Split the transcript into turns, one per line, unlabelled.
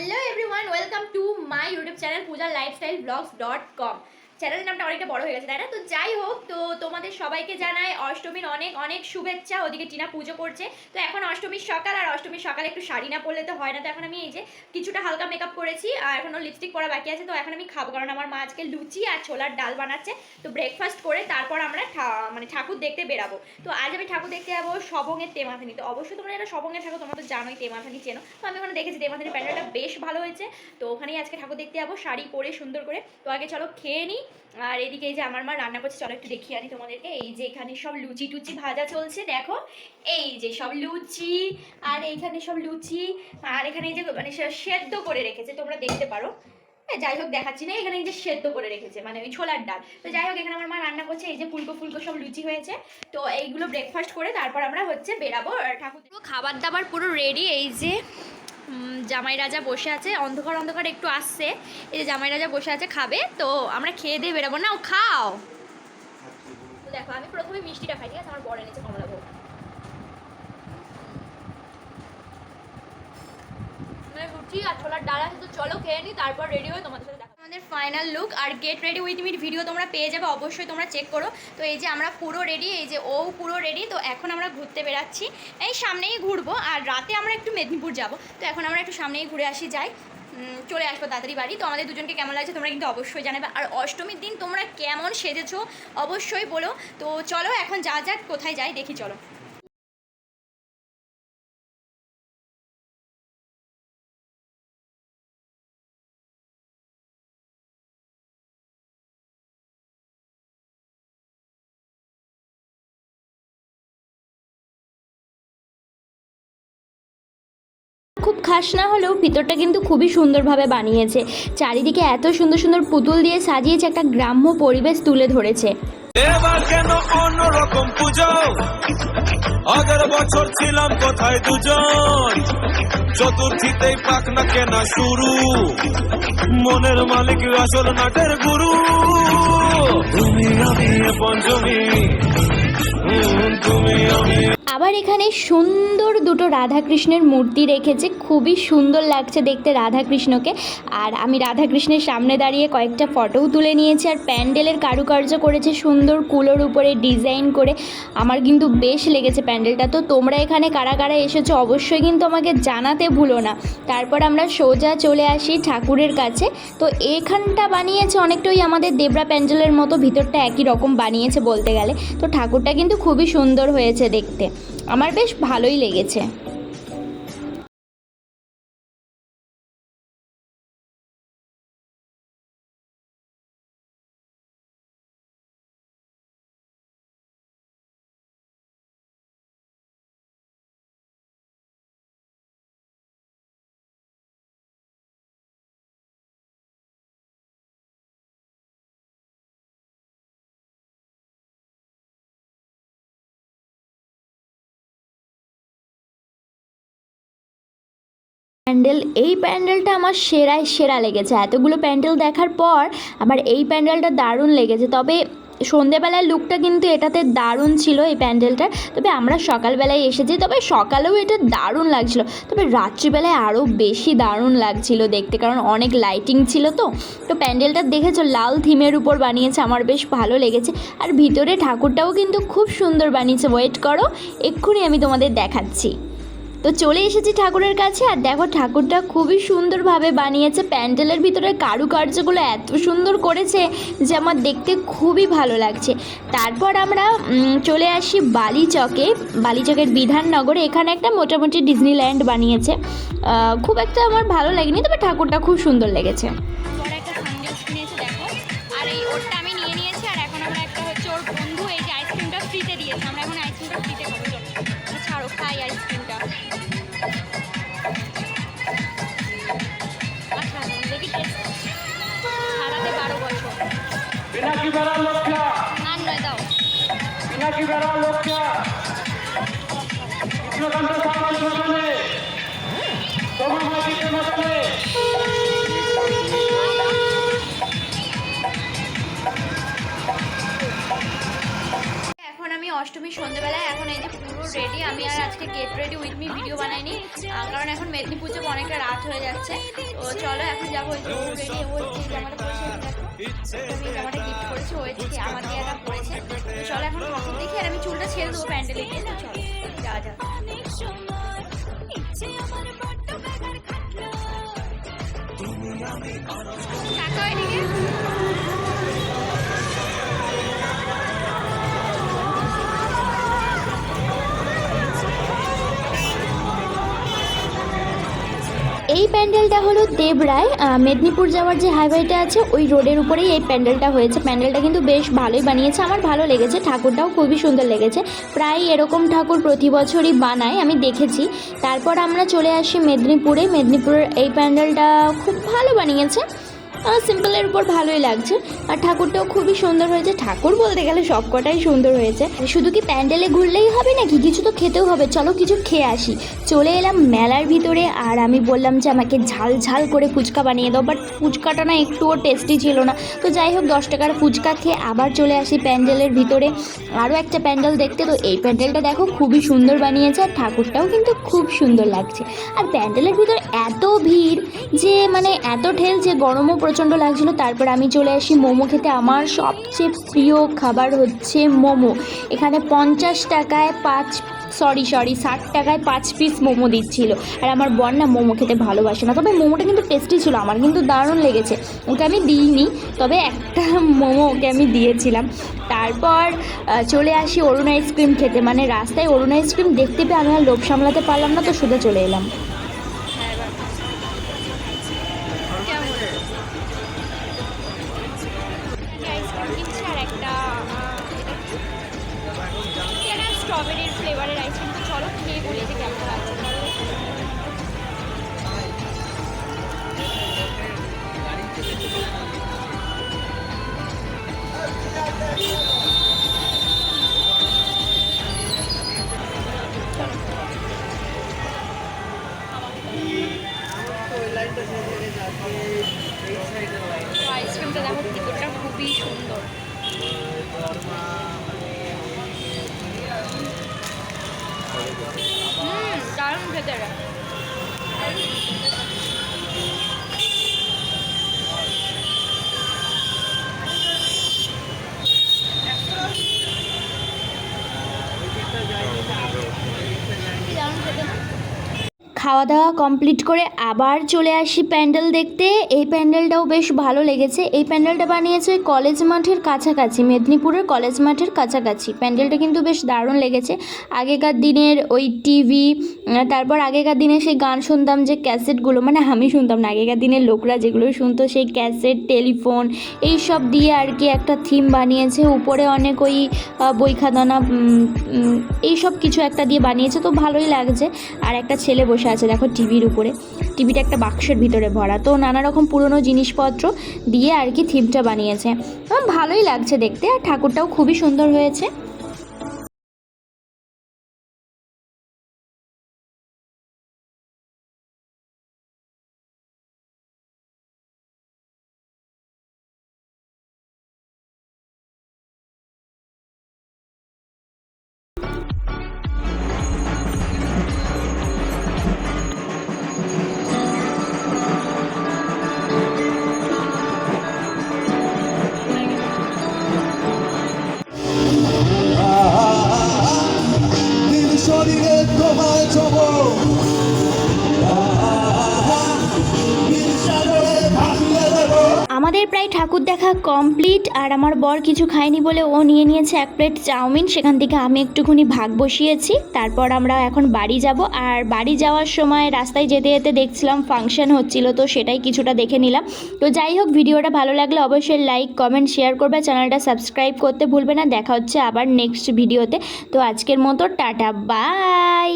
Hello everyone, welcome to my YouTube channel poojalifestylevlogs.com। চ্যানেলের নামটা অনেকটা বড় হয়ে গেছে তাই না? তো যাই হোক, তো তোমাদের সবাইকে জানাই অষ্টমীর অনেক অনেক শুভেচ্ছা। ওদিকে টিনা পুজো করছে, তো এখন অষ্টমীর সকাল, আর অষ্টমীর সকালে একটু শাড়ি না পরলে তো হয় না। তো এখন আমি এই যে কিছুটা হালকা মেকআপ করেছি, আর এখনও লিপস্টিক পরা বাকি আছে। তো এখন আমি খাবো, কারণ আমার মা আজকে লুচি আর ছোলার ডাল বানাচ্ছে। তো ব্রেকফাস্ট করে তারপর আমরা ঠাকুর দেখতে বেরাবো। তো আজ আমি ঠাকুর দেখতে যাবো সবংয়ের তেমাথানি। তো অবশ্যই তোমরা এটা সবংয়ে থাকো, তোমরা তো জানোই তেমাথানি চেনো। তো আমি ওখানে দেখেছি তেমাথানির প্যান্ডেলটা বেশ ভালো হয়েছে। তো ওখানেই আজকে ঠাকুর দেখতে যাবো শাড়ি পরে সুন্দর করে। তো আগে চলো খেয়ে নিই। আর এদিকে এই যে আমার মা রান্না করছে, চলো একটু দেখিয়ে আনি তোমাদেরকে। এই যে এখানে সব লুচি টুচি ভাজা চলছে, দেখো এই যে সব লুচি, আর এইখানে সব লুচি, আর এখানে এই যে মানে সেদ্ধ করে রেখেছে, তোমরা দেখতে পারো। যাই হোক দেখাচ্ছি না, এখানে এই যে সেদ্ধ করে রেখেছে মানে ওই ছোলার ডাল। তো যাই হোক এখানে আমার মা রান্না করছে, এই যে ফুলকো ফুলকো সব লুচি হয়েছে। তো এইগুলো ব্রেকফাস্ট করে তারপর আমরা হচ্ছে বেরাবো ঠাকুর। খাবার দাবার পুরো রেডি। এই যে জামাই রাজা বসে আছে, অন্ধকার অন্ধকার একটু আসছে। এই যে জামাই রাজা বসে আছে, খাবে। তো আমরা খেয়ে দিয়ে বেরাবো। না ও খাও। তো দেখো আমি প্রথমে মিষ্টিটা খাই, ঠিক আছে? আমার বড় এনেছে কমলাভোগ, লুচি আর ছোলার ডাল আছে। তো চলো খেয়ে নিই, তারপর রেডি হয়ে তোমাদের সাথে দেখা। আমাদের ফাইনাল লুক আর get ready with meet video তোমরা পেয়ে যাবে, অবশ্যই তোমরা চেক করো। তো এই যে আমরা পুরো রেডি, এই যে ও পুরো রেডি। তো এখন আমরা ঘুরতে বেরাচ্ছি, এই সামনেই ঘুরবো। আর রাতে আমরা একটু মেদিনীপুর যাব। তো এখন আমরা একটু সামনেই ঘুরে আসি, যাই চলে আসবো তাড়াতাড়ি বাড়ি। তো আমাদের দুজনকে কেমন লাগছে তোমরা কিন্তু অবশ্যই জানাবে। আর অষ্টমীর দিন তোমরা কেমন সেজেছো অবশ্যই বলো। তো চলো এখন যা যাক, কোথায় যাই দেখি, চলো।
খুব খাস না হলেও ভিতরটা কিন্তু খুবই সুন্দরভাবে বানিয়েছে। চারিদিকে এত সুন্দর সুন্দর পুতুল দিয়ে সাজিয়েছে, একটা গ্রাম্য পরিবেশ তুলে ধরেছে।
এবার কেন অন্যরকম পুজো, আগের বছর ছিলাম কোথায় দুজন, চতুর্থীতেই পাক না কেনা শুরু, মনের মালিক আসল নাটের গুরু, তুমি আমি পঞ্চমী, তুমি আমি।
আবার এখানে সুন্দর দুটো রাধাকৃষ্ণের মূর্তি রেখেছে, খুবই সুন্দর লাগছে দেখতে রাধাকৃষ্ণকে। আর আমি রাধাকৃষ্ণের সামনে দাঁড়িয়ে কয়েকটা ফটোও তুলে নিয়েছি। আর প্যান্ডেলের কারুকার্য করেছে সুন্দর কুলোর উপরে ডিজাইন করে, আমার কিন্তু বেশ লেগেছে প্যান্ডেলটা। তো তোমরা এখানে কারা কারা এসেছো অবশ্যই কিন্তু আমাকে জানাতে ভুলো না। তারপর আমরা সোজা চলে আসি ঠাকুরের কাছে। তো এখানটা বানিয়েছে অনেকটা ওই আমাদের দেবরা প্যান্ডেলের মতো, ভিতরটা একই রকম বানিয়েছে বলতে গেলে। তো ঠাকুরটা কিন্তু খুবই সুন্দর হয়েছে দেখতে, আমার বেশ ভালোই লেগেছে। এই প্যান্ডেলটা আমার সেরায় সেরা লেগেছে। এতগুলো প্যান্ডেল দেখার পর আমার এই প্যান্ডেলটা দারুণ লেগেছে। তবে সন্ধেবেলার লুকটা কিন্তু এটাতে দারুণ ছিল এই প্যান্ডেলটা। তবে আমরা সকালবেলায় এসেছি, তবে সকালেও এটা দারুণ লাগছিল। তবে রাত্রিবেলায় আরও বেশি দারুণ লাগছিল দেখতে, কারণ অনেক লাইটিং ছিল। তো প্যান্ডেলটা দেখেছো লাল থিমের উপর বানিয়েছে, আমার বেশ ভালো লেগেছে। আর ভিতরে ঠাকুরটাও কিন্তু খুব সুন্দর বানিয়েছে। ওয়েট করো, এক্ষুনি আমি তোমাদের দেখাচ্ছি। তো চলে এসেছি ঠাকুরের কাছে, আর দেখো ঠাকুরটা খুবই সুন্দরভাবে বানিয়েছে। প্যান্ডেলের ভিতরে কারুকার্যগুলো এত সুন্দর করেছে যে আমার দেখতে খুবই ভালো লাগছে। তারপর আমরা চলে আসি বালিচকের বিধাননগরে। এখানে একটা মোটামুটি ডিজনিল্যান্ড বানিয়েছে, খুব একটা আমার ভালো লাগেনি, তবে ঠাকুরটা খুব সুন্দর লেগেছে।
আর এই ওরটা আমি নিয়ে নিয়েছি, আর এখন আমরা একটা হচ্ছে ওর বন্ধু এই যে আইসক্রিমটা ফ্রিতে দিয়েছে, আমরা এখন আইসক্রিমটা ফ্রিতে খাবো। চলো ছাড়ো, খাই আইসক্রিমটা। আচ্ছা দেখি সারাতে 12 বছর নান নয় দাও। এখন আমি অষ্টমীর সন্ধ্যেবেলায় এখন এই যে পুরো রেডি। আমি আর আজকে gate ready with me video বানাইনি, কারণ এখন মেদিনীপুর যাবো, অনেকটা রাত হয়ে যাচ্ছে। তো চলো এখন যাবো। ওই যে রেডি, ওই যে জামাটা পরেছে দেখো, আমি জামাটা গিফট করেছি, ওই যে আমার দিয়াটা পরেছে। তো চলো এখন ঠাকুর দেখি, আর আমি চুলটা ছেড়ে দেবো প্যান্ডেলে গিয়ে। তো চলো যাওয়া যাক। টাকা ওইদিকে
এই প্যান্ডেলটা হলো দেবরায়, মেদিনীপুর যাওয়ার যে হাইওয়েটা আছে ওই রোডের উপরেই এই প্যান্ডেলটা হয়েছে। প্যান্ডেলটা কিন্তু বেশ ভালোই বানিয়েছে, আমার ভালো লেগেছে, ঠাকুরটাও খুবই সুন্দর লেগেছে। প্রায় এরকম ঠাকুর প্রতি বছরই বানায়, আমি দেখেছি। তারপর আমরা চলে আসি মেদিনীপুরে। মেদিনীপুরের এই প্যান্ডেলটা খুব ভালো বানিয়েছে, সিম্পলের উপর ভালোই লাগছে, আর ঠাকুরটাও খুবই সুন্দর হয়েছে। ঠাকুর বলতে গেলে সবকটাই সুন্দর হয়েছে। শুধু কি প্যান্ডেলে ঘুরলেই হবে নাকি, কিছু তো খেতেও হবে, চলো কিছু খেয়ে আসি। চলে এলাম মেলার ভিতরে, আর আমি বললাম যে আমাকে ঝাল ঝাল করে ফুচকা বানিয়ে দাও, বাট ফুচকাটা না একটুও টেস্টি ছিল না। তো যাই হোক 10 টাকার ফুচকা খেয়ে আবার চলে আসি প্যান্ডেলের ভিতরে, আরও একটা প্যান্ডেল দেখতে। তো এই প্যান্ডেলটা দেখো খুবই সুন্দর বানিয়েছে, আর ঠাকুরটাও কিন্তু খুব সুন্দর লাগছে। আর প্যান্ডেলের ভিতর এত ভিড় যে মানে এত ঠেল যে গরমও প্রচণ্ড লাগছিল। তারপর আমি চলে আসি মোমো খেতে। আমার সবচেয়ে প্রিয় খাবার হচ্ছে মোমো। এখানে 50 টাকায় 60 টাকায় 5 পিস মোমো দিচ্ছিল। আর আমার বর না মোমো খেতে ভালোবাসে না, তবে মোমোটা কিন্তু টেস্টি ছিল, আমার কিন্তু দারুণ লেগেছে। ওকে আমি দিইনি, তবে একটা মোমো ওকে আমি দিয়েছিলাম। তারপর চলে আসি অরুণ আইসক্রিম খেতে। মানে রাস্তায় অরুণ আইসক্রিম দেখতে পেয়ে আমি আর লোভ সামলাতে পারলাম না, তো সোজা চলে এলাম।
স্ট্রবেরির ফ্লেভারের আইসক্রিম। তো চলো খেয়ে বলি যে কেমন লাগছে। আইসক্রিমটা দেখো, ভিতরটা খুবই সুন্দর। দারুণ ভেতরে।
খাওয়া দাওয়া কমপ্লিট করে আবার চলে আসি প্যান্ডেল দেখতে। এই প্যান্ডেলটাও বেশ ভালো লেগেছে। এই প্যান্ডেলটা বানিয়েছে কলেজ মাঠের কাছাকাছি, মেদিনীপুরের কলেজ মাঠের কাছাকাছি। প্যান্ডেলটা কিন্তু বেশ দারুণ লেগেছে। আগেকার দিনের ওই টিভি, তারপর আগেকার দিনে সেই গান শুনতাম যে ক্যাসেটগুলো, মানে আমি শুনতাম না, আগেকার দিনের লোকরা যেগুলো শুনতো সেই ক্যাসেট, টেলিফোন এই সব দিয়ে আর কি একটা থিম বানিয়েছে। উপরে অনেক ওই বইখাদানা এই সব কিছু একটা দিয়ে বানিয়েছে, তো ভালোই লাগছে। আর একটা ছেলে বসে আছে দেখো টিভির উপরে, টিভিটা একটা বাক্সের ভিতরে ভরা। তো নানা রকম পুরনো জিনিসপত্র দিয়ে আর কি থিমটা বানিয়েছে, ভালোই লাগছে দেখতে। আর ঠাকুরটাও খুবই সুন্দর হয়েছে।
শরীরে তোমায় ছব
আমাদের প্রায় ঠাকুর দেখা কমপ্লিট। আর আমার বর কিছু খায়নি বলে ও নিয়ে নিয়েছে 1 প্লেট চাউমিন, সেখান থেকে আমি একটুখানি ভাগ বসিয়েছি। তারপর আমরা এখন বাড়ি যাব। আর বাড়ি যাওয়ার সময় রাস্তায় যেতে যেতে দেখছিলাম ফাংশন হচ্ছিল, তো সেটাই কিছুটা দেখে নিলাম। তো যাই হোক, ভিডিওটা ভালো লাগলে অবশ্যই লাইক, কমেন্ট, শেয়ার করবে, চ্যানেলটা সাবস্ক্রাইব করতে ভুলবে না। দেখা হচ্ছে আবার নেক্সট ভিডিওতে। তো আজকের মতো টাটা, বাই।